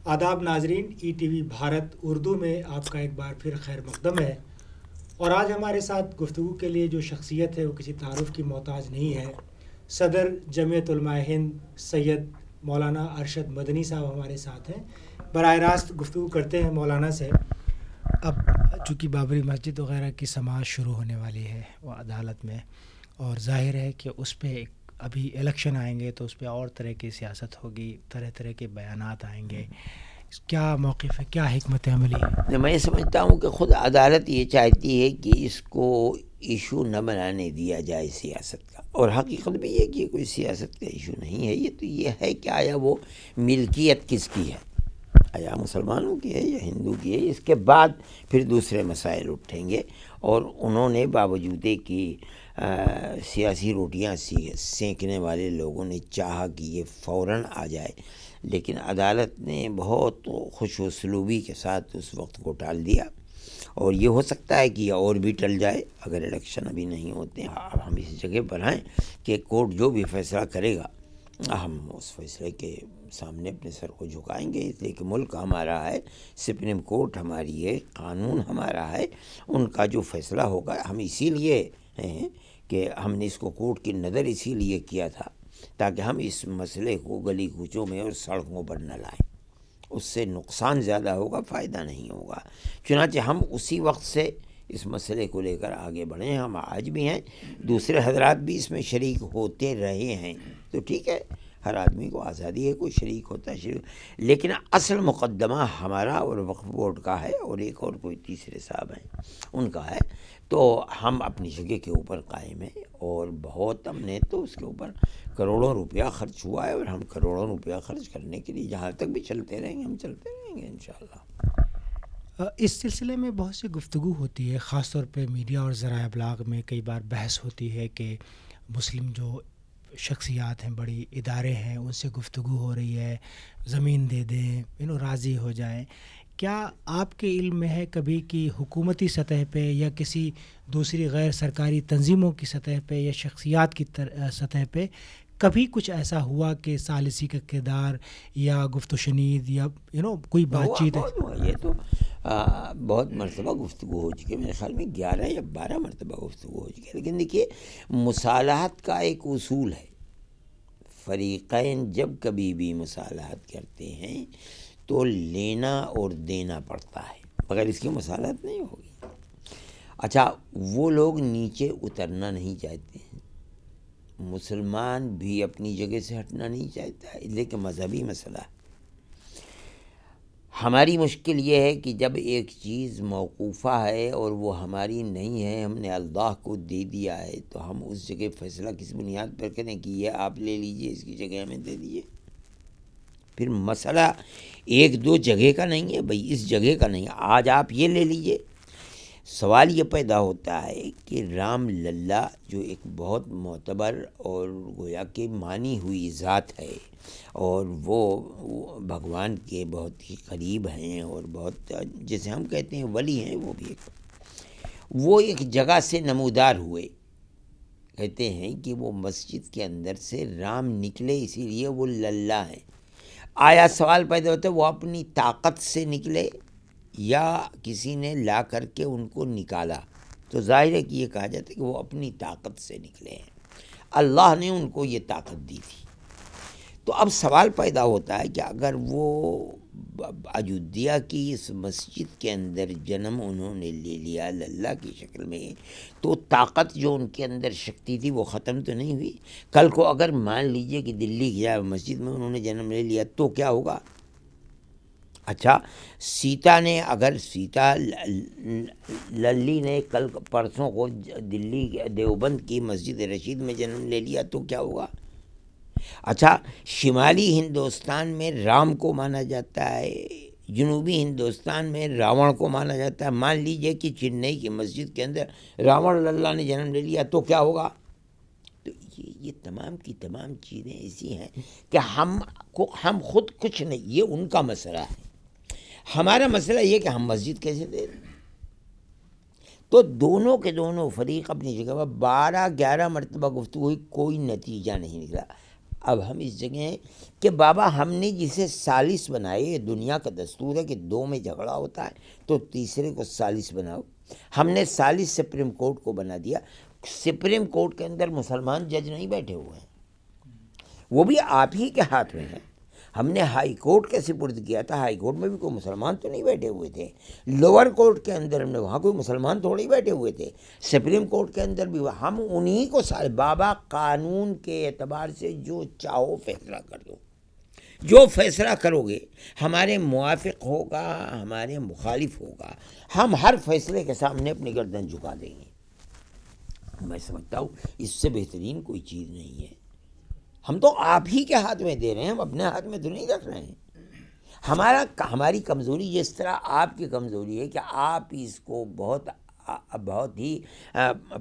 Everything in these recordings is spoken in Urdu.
آداب ناظرین، E T V Bharat Urdu میں آپ کا ایک بار پھر خیر مقدم ہے۔ اور آج ہمارے ساتھ گفتگو کے لیے جو شخصیت ہے وہ کسی تعارف کی محتاج نہیں ہے۔ صدر جمعیت علماء ہند سید مولانا ارشد مدنی صاحب ہمارے ساتھ ہیں۔ براہ راست گفتگو کرتے ہیں مولانا سے۔ اب چونکہ بابری مسجد وغیرہ کی سماعت شروع ہونے والی ہے وہ عدالت میں، اور ظاہر ہے کہ اس پہ ابھی الیکشن آئیں گے تو اس پہ اور طرح کی سیاست ہوگی، طرح طرح کے بیانات آئیں گے۔ کیا موقف ہے، کیا حکمت عملی ہے؟ میں سمجھتا ہوں کہ خود عدالت یہ چاہتی ہے کہ اس کو ایشو نہ بنانے دیا جائے سیاست کا، اور حقیقت بھی یہ کہ کوئی سیاست کا ایشو نہیں ہے۔ یہ تو یہ ہے کہ آیا وہ ملکیت کس کی ہے، آیا مسلمانوں کی ہے یا ہندو کی ہے۔ اس کے بعد پھر دوسرے مسائل اٹھیں گے، اور انہوں نے باوجود کہ سیاسی روٹیاں سینکنے والے لوگوں نے چاہا کہ یہ فوراً آ جائے، لیکن عدالت نے بہت خوش اسلوبی کے ساتھ اس وقت کو ٹال دیا، اور یہ ہو سکتا ہے کہ یہ اور بھی ٹل جائے اگر الیکشن ابھی نہیں ہوتے۔ اب ہم اس جگہ پر ہیں کہ کورٹ جو بھی فیصلہ کرے گا ہم اس فیصلے کے سامنے اپنے سر کو جھکائیں گے، اس لیے کہ ملک ہمارا ہے، سپریم کورٹ ہماری ہے، قانون ہمارا ہے، ان کا جو فیصلہ ہوگا۔ ہم اسی لیے ہیں کہ ہم نے اس کو کورٹ کی نظر اسی لیے کیا تھا تاکہ ہم اس مسئلے کو گلی کوچوں میں اور سڑکوں پر نہ لائیں، اس سے نقصان زیادہ ہوگا، فائدہ نہیں ہوگا۔ چنانچہ ہم اسی وقت سے اس مسئلے کو لے کر آگے بڑھے ہیں، ہم آج بھی ہیں، دوسرے حضرات بھی اس میں شریک ہوتے رہے ہیں، تو ٹھیک ہے، ہر آدمی کو آزادی ہے، کوئی شریک ہوتا ہے شریک، لیکن اصل مقدمہ ہمارا اور وقف بورڈ کا ہے، اور ایک اور کوئی تیسرے صاحب ہیں ان کا ہے۔ تو ہم اپنی جگہ کے اوپر قائم ہیں، اور بہت ہم نے تو اس کے اوپر کروڑوں روپیہ خرچ ہوا ہے، اور ہم کروڑوں روپیہ خرچ کرنے کے لیے جہاں تک بھی چلتے رہیں گے ہم چلتے رہیں گے انشاءاللہ۔ اس سلسلے میں بہت سی گفتگو ہوتی ہے، خاص طور پہ میڈیا اور ذرائع ابلاغ میں کئی بار بحث ہوتی ہے کہ مسلم جو شخصیات ہیں، بڑی ادارے ہیں، ان سے گفتگو ہو رہی ہے، زمین دے دیں، راضی ہو جائیں۔ کیا آپ کے علم میں ہے کبھی کہ حکومتی سطح پہ یا کسی دوسری غیر سرکاری تنظیموں کی سطح پہ یا شخصیات کی سطح پہ کبھی کچھ ایسا ہوا کہ ثالثی کا کردار یا گفت و شنید یا کوئی بات چیت ہے؟ یہ تو بہت مرتبہ گفتگو ہو چکی ہے، میرے خیال میں 11 یا 12 مرتبہ گفتگو ہو چکی ہے، لیکن دیکھیے مصالحت کا ایک اصول ہے، فریقین جب کبھی بھی مصالحت کرتے ہیں تو لینا اور دینا پڑتا ہے، مگر اس کی مصالحت نہیں ہوگی۔ اچھا، وہ لوگ نیچے اترنا نہیں چاہتے ہیں، مسلمان بھی اپنی جگہ سے ہٹنا نہیں چاہتا ہے، لیکن مذہبی مسئلہ ہے۔ ہماری مشکل یہ ہے کہ جب ایک چیز موقوفہ ہے اور وہ ہماری نہیں ہے، ہم نے اللہ کو دے دیا ہے، تو ہم اس جگہ فیصلہ کس بنیاد پر کریں کہ یہ آپ لے لیجئے، اس کی جگہ ہمیں دے دیجئے۔ پھر مسئلہ ایک دو جگہ کا نہیں ہے بھئی، اس جگہ کا نہیں ہے، آج آپ یہ لے لیجئے۔ سوال یہ پیدا ہوتا ہے کہ رام للہ جو ایک بہت معتبر اور گویا کہ مانی ہوئی ذات ہے، اور وہ بھگوان کے بہت ہی قریب ہیں، اور بہت جیسے ہم کہتے ہیں ولی ہیں، وہ ایک جگہ سے نمودار ہوئے۔ کہتے ہیں کہ وہ مسجد کے اندر سے رام نکلے، اسی لیے وہ للہ ہیں۔ آیا سوال پیدا ہوتا ہے وہ اپنی طاقت سے نکلے یا کسی نے لا کر کے ان کو نکالا؟ تو ظاہر ہے کہ یہ کہا جاتا ہے کہ وہ اپنی طاقت سے نکلے ہیں، اللہ نے ان کو یہ طاقت دی تھی۔ تو اب سوال پیدا ہوتا ہے کہ اگر وہ اجودھیا کی اس مسجد کے اندر جنم انہوں نے لے لیا اللہ کی شکل میں، تو طاقت جو ان کے اندر شکتی تھی وہ ختم تو نہیں ہوئی؟ کل کو اگر مان لیجئے کہ دلی کی مسجد میں انہوں نے جنم لے لیا تو کیا ہوگا؟ اچھا، سیتا للی نے کل پرسوں کو دلی دیوبند کی مسجد رشید میں جنم لے لیا تو کیا ہوگا؟ اچھا، شمالی ہندوستان میں رام کو مانا جاتا ہے، جنوبی ہندوستان میں راون کو مانا جاتا ہے، مان لیجئے کہ چنئی کی مسجد کے اندر راون للہ نے جنم لے لیا تو کیا ہوگا؟ تو یہ تمام کی تمام چیزیں ایسی ہیں کہ ہم خود کچھ نہیں، یہ ان کا مسئلہ ہے، ہمارا مسئلہ یہ کہ ہم مسجد کیسے دے دیں۔ تو دونوں کے دونوں فریق اپنی جگہ پر 12-11 مرتبہ گفتگو ہوئی، کوئی نتیجہ نہیں نکلا۔ اب ہم اس جگہ ہیں کہ بابا ہم نے جسے ثالث بنائے، یہ دنیا کا دستور ہے کہ دو میں جھگڑا ہوتا ہے تو تیسرے کو ثالث بناؤ، ہم نے ثالث سپریم کورٹ کو بنا دیا۔ سپریم کورٹ کے اندر مسلمان جج نہیں بیٹھے ہوئے ہیں، وہ بھی آپ ہی کے ہاتھ میں ہیں۔ ہم نے ہائی کورٹ کا سپرد کیا تھا، ہائی کورٹ میں بھی کوئی مسلمان تو نہیں بیٹھے ہوئے تھے، لوور کورٹ کے اندر ہم نے وہاں کوئی مسلمان تھوڑے ہی بیٹھے ہوئے تھے، سپریم کورٹ کے اندر بھی ہم انہی کو سارے بابا قانون کے اعتبار سے جو چاہو فیصلہ کر دو، جو فیصلہ کرو گے ہمارے موافق ہوگا، ہمارے مخالف ہوگا، ہم ہر فیصلے کے سامنے اپنی گردن جھکا دیں گے۔ میں سمجھتا ہوں اس سے بہترین کوئی چیز نہیں ہے۔ ہم تو آپ ہی کے ہاتھ میں دے رہے ہیں، ہم اپنے ہاتھ میں تو نہیں رکھ رہے ہیں۔ ہماری کمزوری جس طرح آپ کی کمزوری ہے کہ آپ اس کو بہت ہی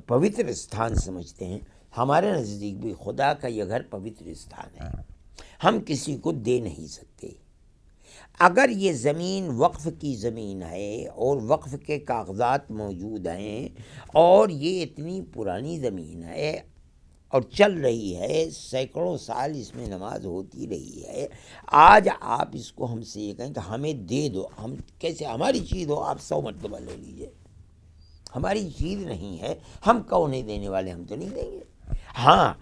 پوتر استھان سمجھتے ہیں، ہمارے نزدیک بھی خدا کا یہ گھر پوتر استھان ہے، ہم کسی کو دے نہیں سکتے۔ اگر یہ زمین وقف کی زمین ہے اور وقف کے کاغذات موجود ہیں اور یہ اتنی پرانی زمین ہے اور چل رہی ہے، سینکڑوں سال اس میں نماز ہوتی رہی ہے، آج آپ اس کو ہم سے یہ کہیں کہ ہمیں دے دو، ہم کیسے؟ ہماری چیز ہو آپ 100 مرتبہ لے لیجئے، ہماری چیز نہیں ہے، ہم کون نہیں دینے والے، ہم تو نہیں دیں گے۔ ہاں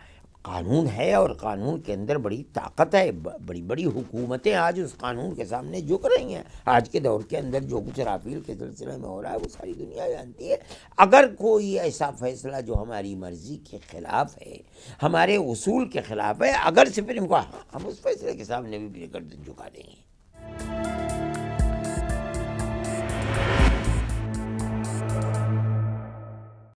قانون ہے اور قانون کے اندر بڑی طاقت ہے، بڑی بڑی حکومتیں آج اس قانون کے سامنے جھک رہی ہیں۔ آج کے دور کے اندر جو کچھ رافیل کے سلسلے میں ہو رہا ہے وہ ساری دنیا جانتی ہے۔ اگر کوئی ایسا فیصلہ جو ہماری مرضی کے خلاف ہے، ہمارے اصول کے خلاف ہے، اگر سپریم کورٹ، ہم اس فیصلے کے سامنے بھی گردن جھکا دیں گے۔